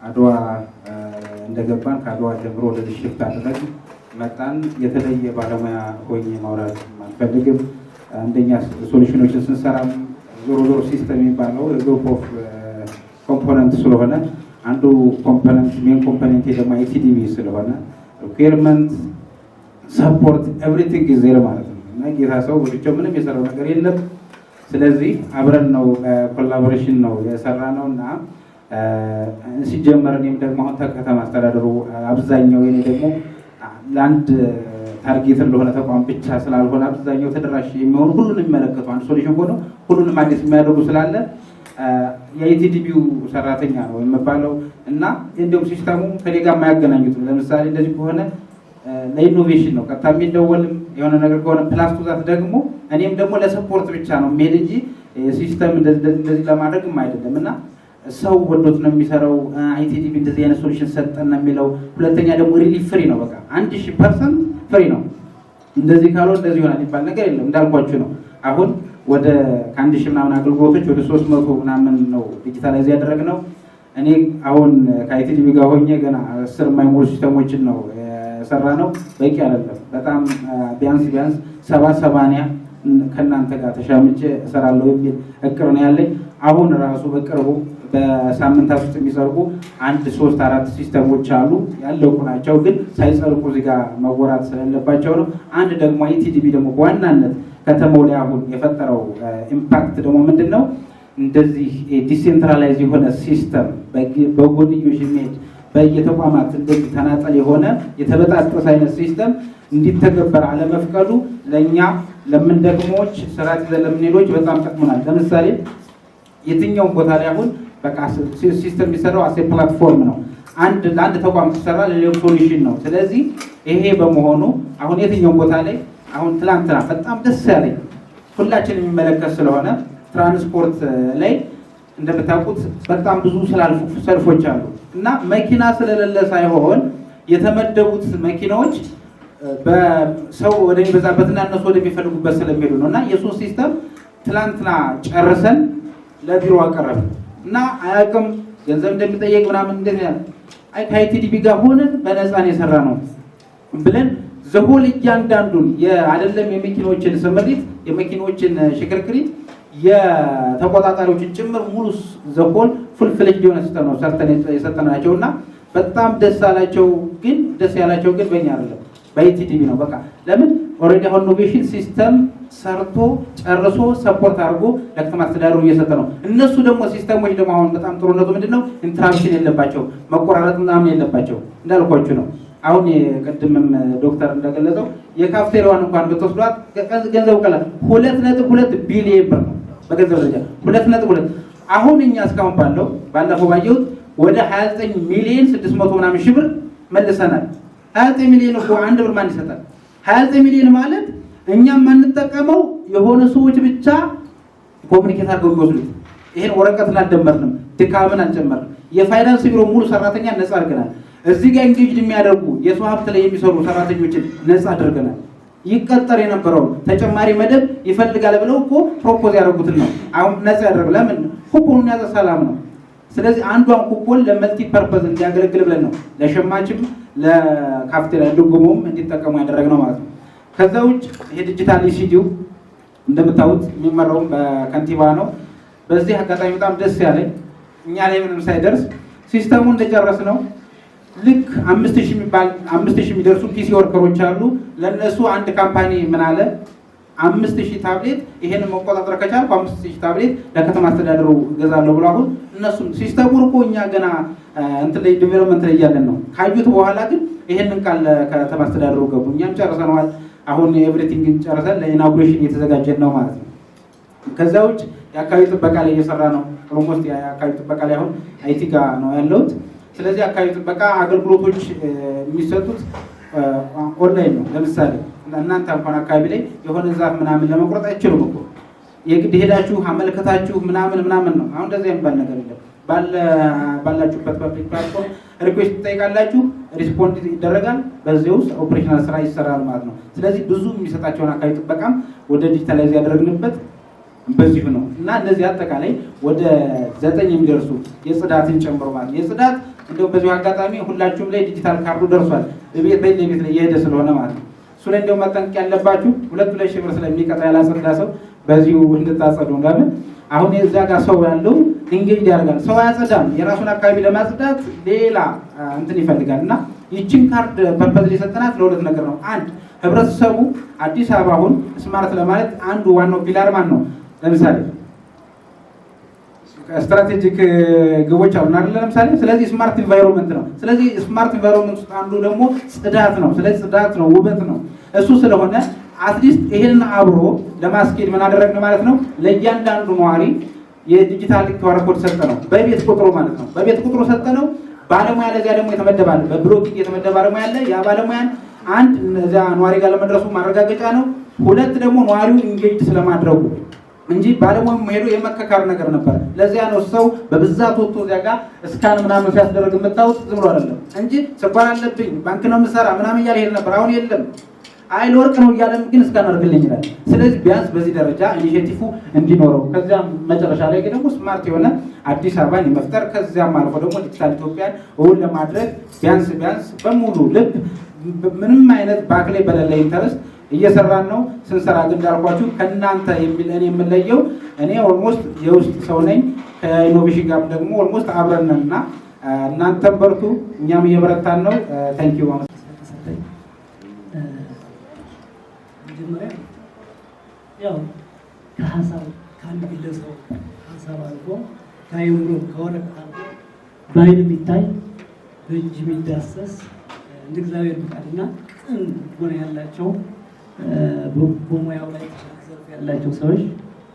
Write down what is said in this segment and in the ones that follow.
አድዋ እንደገባን ከአድዋ ጀምሮ ወደ ሽፍት አደረግን መጣን። የተለየ ባለሙያ ሆኜ ማውራት አልፈልግም። አንደኛ ሶሉሽኖችን ስንሰራም ዞሮ ዞሮ ሲስተም የሚባለው ግሩፕ ኦፍ ኮምፖነንት ስለሆነ አንዱ ኮምፖነንት ሜን ኮምፖነንት ደግሞ አይቲዲቢ ስለሆነ ሪኩዌርመንት ሰፖርት ኤቭሪቲንግ ኢዝ ዜር ማለት ነው እና ጌታ ሰው ብቻው ምንም የሰራው ነገር የለም። ስለዚህ አብረን ነው ኮላቦሬሽን ነው የሰራ ነው እና ሲጀመር እኔም ደግሞ አሁን ከተማ አስተዳደሩ አብዛኛው የኔ ደግሞ ለአንድ ታርጌት ለሆነ ተቋም ብቻ ስላልሆነ አብዛኛው ተደራሽ የሚሆኑ ሁሉንም የሚመለከቱ አንድ ሶሉሽን ሆኖ ሁሉንም አዲስ የሚያደርጉ ስላለ የኢቲዲቢው ሰራተኛ ነው የሚባለው እና እንዲሁም ሲስተሙ ከኔ ጋር የማያገናኙት ለምሳሌ እንደዚህ ከሆነ ለኢኖቬሽን ነው ቀጥታ የሚደወልም የሆነ ነገር ከሆነ ፕላስ ቱዛት ደግሞ እኔም ደግሞ ለሰፖርት ብቻ ነው የሚሄድ እንጂ ሲስተም እንደዚህ ለማድረግም አይደለም እና ሰው ወዶት ነው የሚሰራው። አይቲዲቢ እንደዚህ አይነት ሶሉሽን ሰጠን ነው የሚለው። ሁለተኛ ደግሞ ሪሊፍ ፍሪ ነው፣ በቃ 1000% ፍሪ ነው። እንደዚህ ካልሆነ እንደዚህ ይሆናል ይባል ነገር የለም። እንዳልኳችሁ ነው አሁን ወደ ከ1000 ምናምን አገልግሎቶች ወደ 300 ምናምን ነው ዲጂታላይዝ ያደረግነው። እኔ አሁን ከአይቲዲቢ ጋር ሆኜ ገና 10 የማይሞሉ ሲስተሞችን ነው የሰራ ነው። በቂ አይደለም። በጣም ቢያንስ 70-80 ከእናንተ ጋር ተሻምቼ እሰራለሁ የሚል እቅድ ነው ያለኝ። አሁን ራሱ በቅርቡ በሳምንታት ውስጥ የሚጸድቁ 1-3-4 ሲስተሞች አሉ ያለቁ ናቸው፣ ግን ሳይጸድቁ እዚህ ጋር መወራት ስለሌለባቸው ነው። አንድ ደግሞ አይቲዲቢ ደግሞ በዋናነት ከተማው ላይ አሁን የፈጠረው ኢምፓክት ደግሞ ምንድን ነው? እንደዚህ ዲሴንትራላይዝ የሆነ ሲስተም በጎንዮሽ የሚሄድ በየተቋማት እንደዚህ ተናጠል የሆነ የተበጣጠሰ አይነት ሲስተም እንዲተገበር አለመፍቀዱ ለእኛ ለምንደግሞች ስራት ለምንሄዶች በጣም ጠቅሞናል። ለምሳሌ የትኛውን ቦታ ላይ አሁን በቃ ሲስተም የሚሰራው አሴ ፕላትፎርም ነው። ለአንድ ተቋም ሲሰራ ለሌላው ሶሉሽን ነው። ስለዚህ ይሄ በመሆኑ አሁን የትኛውን ቦታ ላይ አሁን ትላንትና በጣም ደስ ያለኝ ሁላችን የሚመለከት ስለሆነ ትራንስፖርት ላይ እንደምታውቁት በጣም ብዙ ሰልፎች አሉ እና መኪና ስለሌለ ሳይሆን የተመደቡት መኪናዎች በሰው ወደሚበዛበትና እነሱ ወደሚፈልጉበት ስለሚሄዱ ነው እና የሶስት ሲስተም ትላንትና ጨርሰን ለቢሮ አቀረብን እና አያውቅም ገንዘብ እንደሚጠየቅ ምናምን እንደዚህ ያለ ከአይቲዲቢ ጋር ሆነን በነፃ ነው የሰራ ነው ብለን ዘሆል እያንዳንዱን አይደለም የመኪኖችን ስምሪት የመኪኖችን ሽክርክሪት የተቆጣጣሪዎችን ጭምር ሙሉ ዘሆል ፉል ፍሌጅ ሊሆነ ሲስተም ነው ሰርተን የሰጠናቸው እና በጣም ደስ ያላቸው ግን በእኛ አይደለም በአይቲዲቢ ነው። በቃ ለምን ኦልሬዲ አሁን ኢኖቬሽን ሲስተም ሰርቶ ጨርሶ ሰፖርት አድርጎ ለከተማ አስተዳደሩ እየሰጠ ነው። እነሱ ደግሞ ሲስተሞች ደግሞ አሁን በጣም ጥሩነቱ ምንድነው? ኢንተራፕሽን የለባቸው መቆራረጥ ምናምን የለባቸው እንዳልኳችሁ ነው። አሁን የቀድምም ዶክተር እንደገለጸው የካፍቴሪያዋን እንኳን ብትወስዷት ገንዘቡ ቀላል 2.2 ቢሊዮን ብር ነው በገንዘብ ደረጃ 2.2። አሁን እኛ እስካሁን ባለፈው ባየሁት ወደ 29 ሚሊዮን 600 ምናምን ሺህ ብር መልሰናል። 29 ሚሊዮን እኮ አንድ ብር ማን ይሰጣል? 29 ሚሊዮን ማለት እኛም ማንጠቀመው የሆነ ሰዎች ብቻ ኮሙኒኬት አድርገው የሚወስዱት። ይሄን ወረቀትን አልደመርንም፣ ድካምን አልጨመርንም። የፋይናንስ ቢሮ ሙሉ ሰራተኛ ነፃ አድርገናል። እዚህ ጋር እንግዲህ የሚያደርጉ የሰው ሀብት ላይ የሚሰሩ ሰራተኞችን ነፃ አድርገናል። ይቀጠር የነበረው ተጨማሪ መደብ ይፈልጋል ብለው እኮ ፕሮፖዝ ያደረጉትን ነው አሁን ነፃ ያደረጉ። ለምን ኩፖኑን ያዘ ሰላም ነው። ስለዚህ አንዷን ኩፖን ለመልቲ ፐርፐዝ እንዲያገለግል ብለን ነው ለሸማችም ለካፍቴሪያ ድጎሞም እንዲጠቀሙ ያደረግነው ማለት ነው። ከዛ ውጭ ይሄ ዲጂታል ኢሲዲው እንደምታዩት የሚመራው በከንቲባ ነው። በዚህ አጋጣሚ በጣም ደስ ያለኝ እኛ ላይ ምንም ሳይደርስ ሲስተሙ እንደጨረስ ነው ልክ 5000 የሚደርሱ ፒሲ ወርከሮች አሉ። ለነሱ አንድ ካምፓኒ ምን አለ 5000 ታብሌት ይሄን መቆጣጠር ከቻልኩ 5000 ታብሌት ለከተማ አስተዳደሩ ገዛለሁ ብሎ አሁን እነሱም ሲስተሙን እኮ እኛ ገና እንትን ላይ ዲቨሎፕመንት ላይ ያለን ነው ካዩት በኋላ ግን ይሄንን ቃል ለከተማ አስተዳደሩ ገቡ። እኛም ጨርሰናል። አሁን ኤቭሪቲንግን ጨርሰን ለኢናጉሬሽን እየተዘጋጀን ነው ማለት ነው። ከዛ ውጭ የአካባቢ ጥበቃ ላይ እየሰራ ነው። ኦልሞስት የአካባቢ ጥበቃ ላይ አሁን አይቲ ጋር ነው ያለሁት። ስለዚህ አካባቢ ጥበቃ አገልግሎቶች የሚሰጡት ኦንላይን ነው። ለምሳሌ እናንተ እንኳን አካባቢ ላይ የሆነ ዛፍ ምናምን ለመቁረጥ አይችሉም እኮ የግድ ሄዳችሁ አመልከታችሁ ምናምን ነው። አሁን እንደዚህ የሚባል ነገር የለም። ባላችሁበት ፐብሊክ ፕላትፎርም ሪኩዌስት ትጠይቃላችሁ፣ ሪስፖንድ ይደረጋል። በዚህ ውስጥ ኦፕሬሽናል ስራ ይሰራል ማለት ነው። ስለዚህ ብዙ የሚሰጣቸውን አካባቢ ጥበቃም ወደ ዲጂታላይዝ ያደረግንበት በዚሁ ነው እና እነዚህ አጠቃላይ ወደ 9 የሚደርሱ የጽዳትን ጨምሮ ማለት የጽዳት እንደው በዚሁ አጋጣሚ ሁላችሁም ላይ ዲጂታል ካርዱ ደርሷል ቤት ላይ እየሄደ ስለሆነ ማለት ነው። እሱ ላይ እንደው መጠንቀቅ ያለባችሁ 2 ሺህ ብር ስለሚቀጣ ያላጸዳ ሰው በዚሁ እንድታጸዱ ነው። አሁን የዛ ጋር ሰው ያለው እንግዲህ ያደርጋል ሰው ያጸዳም የራሱን አካባቢ ለማጽዳት ሌላ እንትን ይፈልጋል እና ይችን ካርድ ፐርፐዝ የሰጠናት ለሁለት ነገር ነው። አንድ ህብረተሰቡ አዲስ አበባውን ስማርት ለማለት አንዱ ዋናው ፒላር ማን ነው? ለምሳሌ ስትራቴጂክ ግቦች አሉን አይደል? ለምሳሌ ስለዚህ ስማርት ኢንቫይሮንመንት ነው። ስለዚህ ስማርት ኢንቫይሮንመንት ውስጥ አንዱ ደግሞ ጽዳት ነው። ስለዚህ ጽዳት ነው፣ ውበት ነው። እሱ ስለሆነ አትሊስት ይሄን አብሮ ለማስኬድ ምን አደረግን ማለት ነው? ለእያንዳንዱ ነዋሪ የዲጂታል QR ኮድ ሰጠ ነው፣ በቤት ቁጥሩ ማለት ነው። በቤት ቁጥሩ ሰጠ ነው። ባለሙያ ለዚያ ደግሞ የተመደባለ በብሎኪንግ የተመደበ ባለሙያ አለ። ያ ባለሙያን አንድ እዚያ ነዋሪ ጋር ለመድረሱ ማረጋገጫ ነው። ሁለት ደግሞ ነዋሪውን ኢንጌጅ ስለማድረጉ እንጂ ባለሙያው ሄዶ የመከካር ነገር ነበር። ለዚያ ነው ሰው በብዛት ወጥቶ እዚያ ጋር እስካን ምናምን ሲያስደርግ የምታውቁት ዝም ብሎ አይደለም እንጂ ስኳር አለብኝ ባንክ ነው የምሰራ ምናምን እያለ ሄድ ነበር። አሁን የለም አይል ወርቅ ነው እያለም ግን እስካን አድርግልኝ ይላል። ስለዚህ ቢያንስ በዚህ ደረጃ ኢኒሼቲቭ እንዲኖረው ከዚያም መጨረሻ ላይ ደግሞ ስማርት የሆነ አዲስ አበባን የመፍጠር ከዚያም አልፎ ደግሞ ዲጂታል ኢትዮጵያን እውን ለማድረግ ቢያንስ በሙሉ ልብ ምንም አይነት ባክ ላይ በሌለ ኢንተረስት እየሰራን ነው። ስንሰራ ግን እንዳልኳችሁ ከእናንተ እኔ የምለየው እኔ ኦልሞስት የውስጥ ሰው ነኝ። ከኢኖቬሽን ጋር ደግሞ ኦልሞስት አብረን ነን እና እናንተም በርቱ፣ እኛም እየበረታን ነው። ታንኪዩ። መጀመሪያ ያው ከሀሳብ ከአንድ ግለሰብ ሀሳብ አልፎ ከአይምሮ ከወረቀት አልፎ በዓይን የሚታይ በእጅ የሚዳሰስ እንደ እግዚአብሔር ፈቃድና ቅን ሆነ ያላቸው በሙያው ላይ ዘርፍ ያላቸው ሰዎች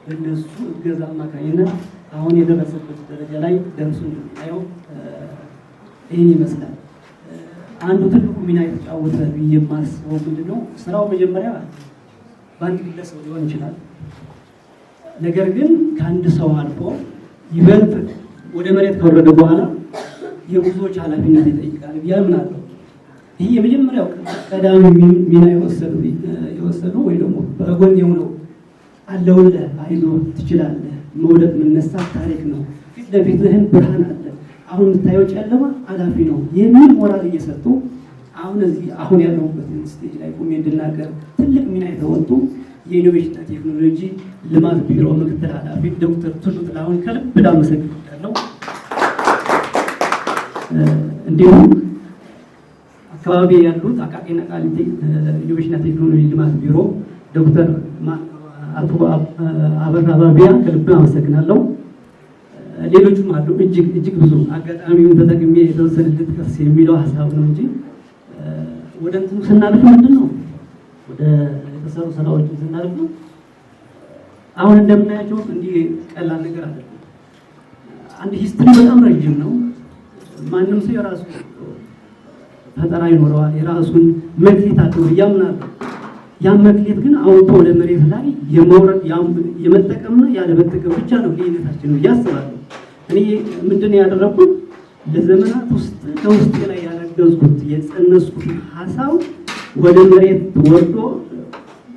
በእነሱ እገዛ አማካኝነት አሁን የደረሰበት ደረጃ ላይ ደርሶ እንደምናየው ይህን ይመስላል። አንዱ ትልቁ ሚና የተጫወተ ብዬ የማስበው ምንድነው፣ ስራው መጀመሪያ በአንድ ግለሰብ ሊሆን ይችላል። ነገር ግን ከአንድ ሰው አልፎ ይበልጥ ወደ መሬት ከወረደ በኋላ የብዙዎች ኃላፊነት ይጠይቃል ብዬ አምናለሁ። ይህ የመጀመሪያው ቀዳሚ ሚና የወሰዱ ወይ ደግሞ በጎን የሆነው አለውልህ፣ አይዞህ፣ ትችላለህ፣ መውደቅ መነሳት ታሪክ ነው፣ ፊት ለፊትህን ብርሃን አለ፣ አሁን የምታየው ጨለማ አላፊ ነው የሚል ሞራል እየሰጡ አሁን ያለሁበትን ስቴጅ ላይ ቆሜ እንድናገር ትልቅ ሚና የተወጡ የኢኖቬሽንና ቴክኖሎጂ ልማት ቢሮ ምክትል ኃላፊ ዶክተር ቱሉ ጥላሁን ከልብ ላመሰግን እወዳለሁ። እንዲሁም አካባቢ ያሉት አቃቂና ቃሊቲ ኢኖቬሽንና ቴክኖሎጂ ልማት ቢሮ ዶክተር አቶ አበራ ባቢያ ከልብ አመሰግናለሁ። ሌሎችም አሉ እጅግ ብዙ። አጋጣሚውን ተጠቅሜ የተወሰነ ልጥቀስ የሚለው ሀሳብ ነው እንጂ ወደ እንትኑ ስናልፍ ምንድን ነው ወደ የተሰሩ ስራዎችን ስናልፍ አሁን እንደምናያቸው እንዲህ ቀላል ነገር አይደለም። አንድ ሂስትሪ በጣም ረጅም ነው። ማንም ሰው የራሱ ፈጠራ ይኖረዋል፣ የራሱን መክሊት አለው ያምናለሁ። ያ መክሊት ግን አውጥቶ ወደ መሬት ላይ የመውረድ የመጠቀምና ያለመጠቀም ብቻ ነው ልዩነታችን ነው ያስባለሁ። እኔ ምንድነው ያደረኩት ለዘመናት ውስጥ ከውስጤ ላይ ያረገዝኩት የጸነስኩት ሀሳብ ወደ መሬት ወርዶ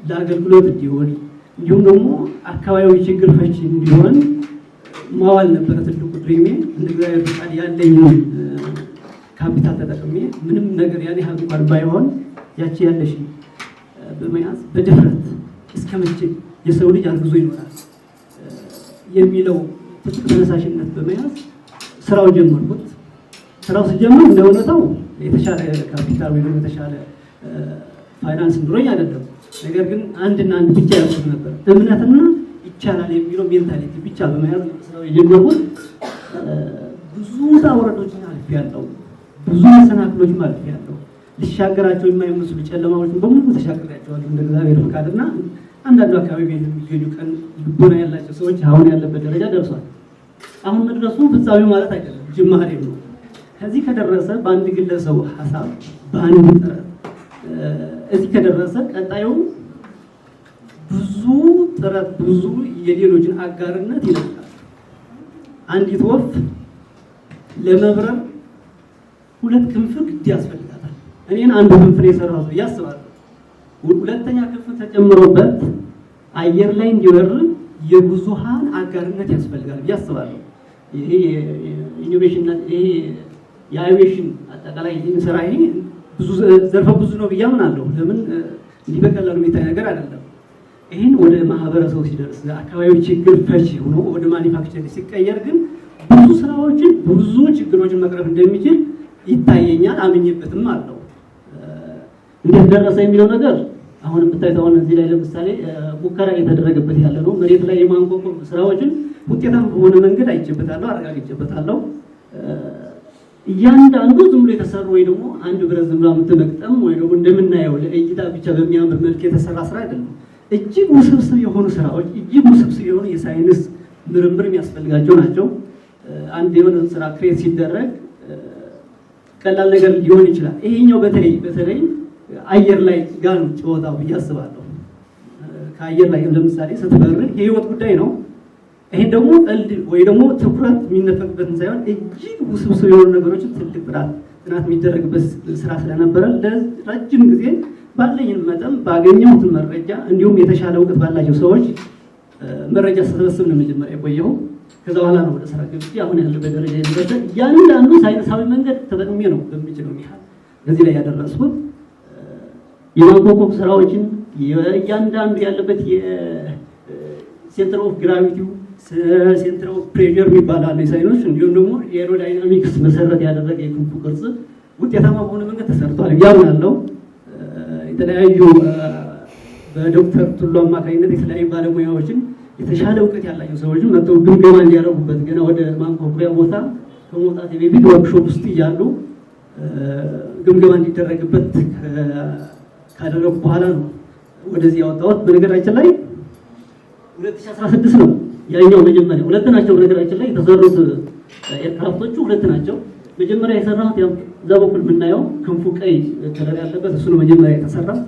ለአገልግሎት እንዲሆን እንዲሁም ደግሞ አካባቢያዊ ችግር ፈቺ እንዲሆን ማዋል ነበረ ትልቁ ድሪሜ። እንደ እግዚአብሔር ፈቃድ ያለኝን ካፒታል ተጠቅሜ ምንም ነገር ያን ያህል እንኳን ባይሆን ያቺ ያለሽ በመያዝ በድፍረት እስከ መቼ የሰው ልጅ አርግዞ ይኖራል የሚለው ትልቅ ተነሳሽነት በመያዝ ስራው ጀመርኩት። ስራው ሲጀምር እንደሆነው የተሻለ ካፒታል ወይ የተሻለ ፋይናንስ ኑሮኝ አይደለም። ነገር ግን አንድና አንድ ብቻ ያልኩት ነበር፣ እምነትና ይቻላል የሚለው ሜንታሊቲ ብቻ በመያዝ ስራው የጀመርኩት። ብዙ ታወረዶችን አልፌያለሁ፣ ብዙ መሰናክሎችን አልፌያለሁ። ሊሻገራቸው የማይመስሉ ጨለማዎችን በሙሉ ተሻግሬያቸዋለሁ እንደ እግዚአብሔር ፈቃድና አንዳንዱ አካባቢ የሚገኙ ቀን ልቦና ያላቸው ሰዎች አሁን ያለበት ደረጃ ደርሷል። አሁን መድረሱ ፍጻሜ ማለት አይደለም፣ ጅማሬ ነው። ከዚህ ከደረሰ በአንድ ግለሰብ ሀሳብ በአንድ ጥረት እዚህ ከደረሰ ቀጣዩ ብዙ ጥረት ብዙ የሌሎችን አጋርነት ይጠይቃል። አንዲት ወፍ ለመብረር ሁለት ክንፍ ግድ ያስፈልጋታል። እኔን አንዱ ክንፍ ነው የሰራሁት ብዬ አስባለሁ። ሁለተኛ ክንፍ ተጨምሮበት አየር ላይ እንዲበር የብዙሃን አጋርነት ያስፈልጋል ብዬ አስባለሁ። ይሄ ኢኖቬሽንና ይሄ የአቪዬሽን አጠቃላይ ስራ ይሄ ብዙ ዘርፈ ብዙ ነው ብዬ አምናለሁ። ለምን እንዲህ በቀላሉ የሚታይ ነገር አይደለም። ይህን ወደ ማህበረሰቡ ሲደርስ አካባቢው ችግር ፈቺ ሆኖ ወደ ማኒፋክቸሪንግ ሲቀየር ግን ብዙ ስራዎችን ብዙ ችግሮችን መቅረፍ እንደሚችል ይታየኛል፣ አምኜበትም አለው። እንዴት ደረሰ የሚለው ነገር አሁን የምታዩት አሁን እዚህ ላይ ለምሳሌ ሙከራ እየተደረገበት ያለ ነው። መሬት ላይ የማንቆቆር ስራዎችን ውጤታማ በሆነ መንገድ አይቼበታለሁ፣ አረጋግጬበታለሁ። እያንዳንዱ ዝም ብሎ የተሰሩ ወይ ደግሞ አንድ ብረት ዝም ብሎ የምትመቅጠም ወይ ደግሞ እንደምናየው ለእይታ ብቻ በሚያምር መልክ የተሰራ ስራ አይደለም። እጅግ ውስብስብ የሆኑ ስራዎች፣ እጅግ ውስብስብ የሆኑ የሳይንስ ምርምር የሚያስፈልጋቸው ናቸው። አንድ የሆነ ስራ ክሬት ሲደረግ ቀላል ነገር ሊሆን ይችላል። ይሄኛው በተለይ አየር ላይ ጋር ነው ጨዋታው ብዬ አስባለሁ። ከአየር ላይ ለምሳሌ ስትበርር የህይወት ጉዳይ ነው። ይሄን ደግሞ ቀልድ ወይ ደግሞ ትኩረት የሚነፈቅበትን ሳይሆን እጅግ ውስብስብ የሆኑ ነገሮችን ትልቅ ጥናት የሚደረግበት ስራ ስለነበረ ለረጅም ጊዜ ባለኝን መጠን ባገኘሁትን መረጃ እንዲሁም የተሻለ እውቀት ባላቸው ሰዎች መረጃ ስሰበስብ ነው መጀመሪያ የቆየው። ከዛ በኋላ ነው ወደ ስራ ገብቼ አሁን ያለበት ደረጃ የደረሰ እያንዳንዱ ሳይንሳዊ መንገድ ተጠቅሜ ነው በሚችለው ያህል እዚህ ላይ ያደረስኩት። የማንቆቆር ስራዎችን እያንዳንዱ ያለበት የሴንተር ኦፍ ግራቪቲው ሴንተር ኦፍ ፕሬዠር የሚባላል ሳይንስ እንዲሁም ደግሞ ኤሮዳይናሚክስ መሰረት ያደረገ የክንፉ ቅርጽ ውጤታማ በሆነ መንገድ ተሰርቷል ያምናለሁ። የተለያዩ በዶክተር ቱሉ አማካኝነት የተለያዩ ባለሙያዎችን የተሻለ እውቀት ያላቸው ሰዎችን መጥተው ግምገማ እንዲያደርጉበት ገና ወደ ማንቆቆሪያ ቦታ ከመውጣት በፊት ወርክሾፕ ውስጥ እያሉ ግምገማ እንዲደረግበት ካደረጉ በኋላ ነው ወደዚህ ያወጣሁት። በነገራችን ላይ 2016 ነው ያኛው መጀመሪያ ሁለት ናቸው። በነገራችን ላይ የተሰሩት ኤርክራፍቶቹ ሁለት ናቸው። መጀመሪያ የሰራሁት ያው እዛ በኩል የምናየው ክንፉ ቀይ ከለር ያለበት እሱ ነው መጀመሪያ የተሰራው።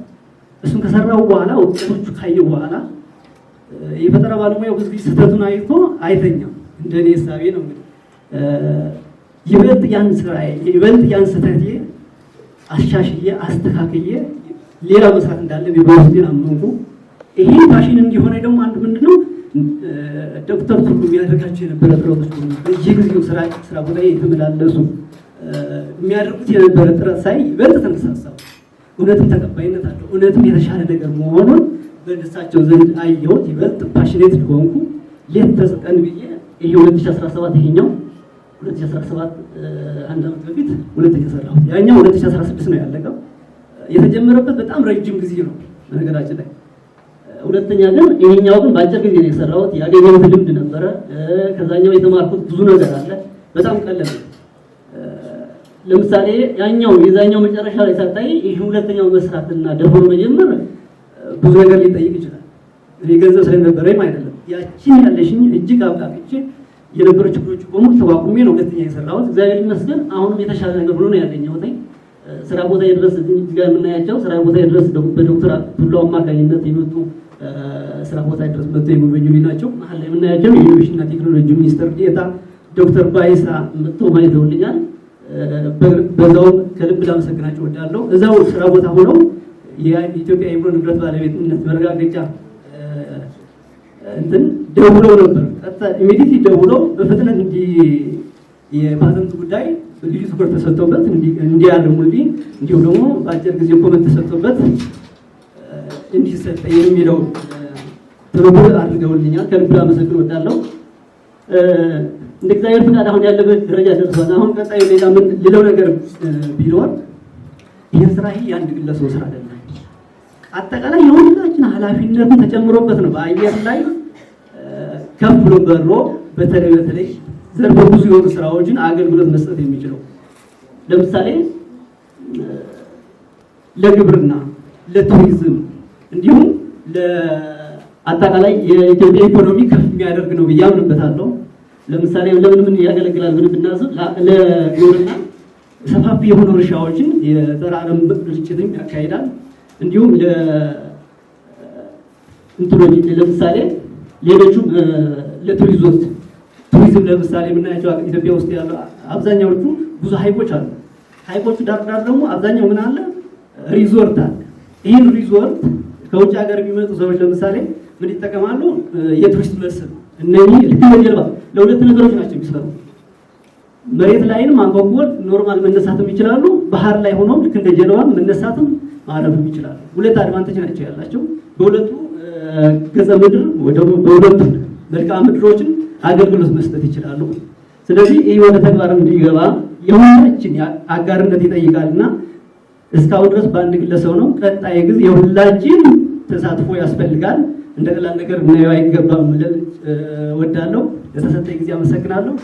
እሱን ከሰራው በኋላ ውጤቶቹ ካየሁ በኋላ የፈጠራ ባለሙያው ብዙ ጊዜ ስህተቱን አይቶ አይተኛም። እንደኔ ሀሳቤ ነው እንግዲህ ይበልጥ ያን ስህተቴ አሻሽዬ አስተካክዬ ሌላ መስራት እንዳለብኝ በውስጤ አመንኩ። ይሄ ፋሽን እንዲሆነ ደግሞ አንዱ ምንድነው ዶክተር ቱሉ የሚያደርጋቸው የነበረ ጥረቶች በየጊዜው ስራ ቦታ የተመላለሱ የሚያደርጉት የነበረ ጥረት ሳይ ይበልጥ ተነሳሳሁ። እውነትም ተቀባይነት አለው፣ እውነትም የተሻለ ነገር መሆኑን በእነሳቸው ዘንድ አየሁት። ይበልጥ ፓሽኔት ሆንኩ። ሌት ተቀን ብዬ ይሄ 2017 ይሄኛው 2017 አንድ ዓመት በፊት ሁለተኛ ሰራሁት። ያኛው 2016 ነው ያለቀው። የተጀመረበት በጣም ረጅም ጊዜ ነው በነገራችን ላይ። ሁለተኛ ግን ይሄኛው ግን በአጭር ጊዜ ነው የሰራሁት። ያገኘሁት ልምድ ነበረ። ከዛኛው የተማርኩት ብዙ ነገር አለ። በጣም ቀላል ነው። ለምሳሌ የዛኛው መጨረሻ ላይ ሳታይ ይሄ ሁለተኛው መስራትና ደፍሮ መጀመር ብዙ ነገር ሊጠይቅ ይችላል። እኔ ገንዘብ ስለነበረኝ አይደለም። ያቺን ያለሽኝ እጅግ አብቃቅቼ የነበሩ ችግሮች በሙሉ ተቋቁሜ ነው ሁለተኛ የሰራሁት። እግዚአብሔር ይመስገን አሁንም የተሻለ ነገር ሆኖ ነው ያገኘሁት። ስራ ቦታ ድረስ እዚህ ጋር የምናያቸው ስራ ቦታ ድረስ በዶክተር ቱሉ አማካኝነት የመጡ ስራ ቦታ ድረስ መጥተው የጎበኙልኝ ናቸው። መሀል ላይ የምናያቸው የኢኖቬሽንና ቴክኖሎጂ ሚኒስትር ዴኤታ ዶክተር ባይሳ መጥተው ማይተውልኛል። በዛውም ከልብ ላመሰግናቸው እወዳለሁ። እዛው ስራ ቦታ ሆነው የኢትዮጵያ የአእምሮ ንብረት ባለቤትነት መረጋገጫ ደውለው ነበር። ኢሚዲየትሊ ደውለው በፍጥነት የፓተንት ጉዳይ ልዩ ትኩረት ተሰጥቶበት እንዲያርሙልኝ እንዲሁም ደግሞ በአጭር ጊዜ ኮመንት ተሰጥቶበት እንዲሰጥ የሚለው ትብብር አድርገውልኛል። ከልብ ላመሰግን እወዳለሁ። እንደ እግዚአብሔር ፍቃድ አሁን ያለበት ደረጃ ደርሷል። አሁን ቀጣዩ ሌላ ምን ልለው ነገር ቢኖር ይህ ስራ የአንድ ግለሰብ ስራ አይደለም። አጠቃላይ የሁላችን ኃላፊነትን ተጨምሮበት ነው በአየር ላይ ከፍ ብሎ በሮ በተለይ ዘርፈ ብዙ የሆኑ ስራዎችን አገልግሎት መስጠት የሚችለው ለምሳሌ ለግብርና፣ ለቱሪዝም እንዲሁም ለአጠቃላይ የኢትዮጵያ ኢኮኖሚ ከፍ የሚያደርግ ነው ብዬ አምንበታለሁ። ለምሳሌ ለምን ያገለግላል ብለን ብናስብ ለግብርና ሰፋፊ የሆኑ እርሻዎችን የዘር አረም ርጭትም ያካሂዳል። እንዲሁም ለምሳሌ ሌሎቹም ቱሪዝም ለምሳሌ የምናያቸው ኢትዮጵያ ውስጥ ያሉ አብዛኛዎቹ ብዙ ሀይቆች አሉ። ሀይቆቹ ዳር ደግሞ አብዛኛው ምን አለ ሪዞርት አለ። ይህን ሪዞርት ከውጭ ሀገር የሚመጡ ሰዎች ለምሳሌ ምን ይጠቀማሉ? የቱሪስት መስህብ እነኚህ ልክ በጀልባ ለሁለት ነገሮች ናቸው የሚሰሩ። መሬት ላይም ማንቆቆል ኖርማል መነሳትም ይችላሉ። ባህር ላይ ሆኖ ልክ እንደ ጀልባም መነሳትም ማረፍም ይችላሉ። ሁለት አድቫንቴጅ ናቸው ያላቸው በሁለቱ ገጸ ምድር ወደ በሁለቱ መልክዓ ምድሮችን አገልግሎት መስጠት ይችላሉ። ስለዚህ ይህ ወደ ተግባር እንዲገባ የሁላችን አጋርነት ይጠይቃልና እስካሁን ድረስ በአንድ ግለሰብ ነው። ቀጣይ ጊዜ የሁላችን ተሳትፎ ያስፈልጋል። እንደ ቀላል ነገር እናየው አይገባም ልል እወዳለሁ። ለተሰጠኝ ጊዜ አመሰግናለሁ።